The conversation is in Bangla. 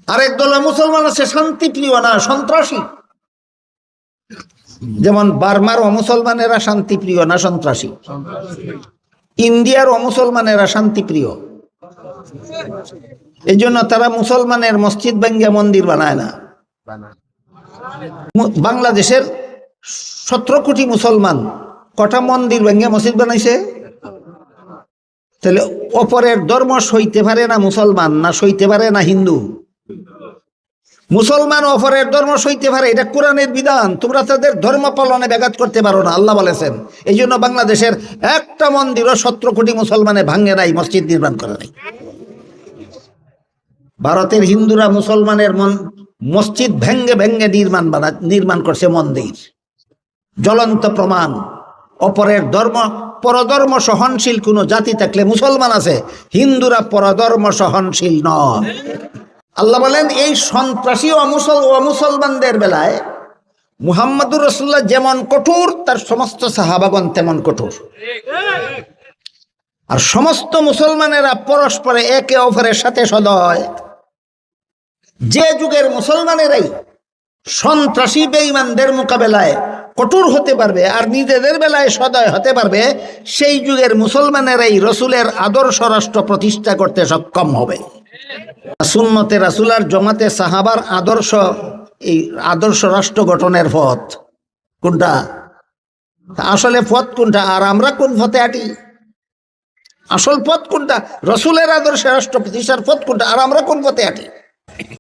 আরেক দল মুসলমান আছে শান্তিপ্রিয় না সন্ত্রাসী। যেমন বার্মার মুসলমানেরা শান্তিপ্রিয় না সন্ত্রাসী, ইন্ডিয়ার মুসলমানেরা শান্তিপ্রিয়। এই জন্য তারা মুসলমানের মসজিদ ভেঙ্গে মন্দির বানায় না। বাংলাদেশের 17 কোটি মুসলমান কটা মন্দির ভেঙ্গে মসজিদ বানাইছে? তাহলে অপরের ধর্ম সইতে পারে না মুসলমান, না সইতে পারে না হিন্দু? মুসলমান অপরের ধর্ম সইতে পারে, এটা কোরআনের বিধান। তোমরা তাদের ধর্ম পালনে ব্যাঘাত করতে পারো না, আল্লাহ বলেছেন। এই জন্য বাংলাদেশের একটা মন্দিরও 17 কোটি মুসলমানে ভাঙে নাই, মসজিদ নির্মাণ করে নাই। ভারতের হিন্দুরা মুসলমানের মসজিদ ভেঙ্গে ভেঙ্গে নির্মাণ করছে মন্দির। জ্বলন্ত প্রমাণ। অপরের ধর্ম, পরধর্ম সহনশীল কোন জাতি থাকলে মুসলমান আছে, হিন্দুরা পরধর্ম সহনশীল নয়। আল্লাহ বলেন এই সন্ত্রাসী অমুসলমানদের বেলায় মুহাম্মদুর রাসূলুল্লাহ যেমন কঠোর, তার সমস্ত সাহাবাগণ তেমন কঠোর। আর সমস্ত মুসলমানেরা পরস্পরে একে অপরের সাথে সদয়। যে যুগের মুসলমানেরাই সন্ত্রাসী বেঈমানদের মোকাবেলায় কঠোর হতে পারবে আর নিজেদের বেলায় সদয় হতে পারবে, সেই যুগের মুসলমানেরাই রসুলের আদর্শ রাষ্ট্র প্রতিষ্ঠা করতে সক্ষম হবে। সুন্নতে রাসূল আর জমাতে সাহাবার আদর্শ, এই আদর্শ রাষ্ট্র গঠনের পথ কোনটা? আসলে পথ কোনটা আর আমরা কোন পথে হাঁটি? আসল পথ কোনটা? রসুলের আদর্শ রাষ্ট্র প্রতিষ্ঠার পথ কোনটা আর আমরা কোন পথে হাঁটি?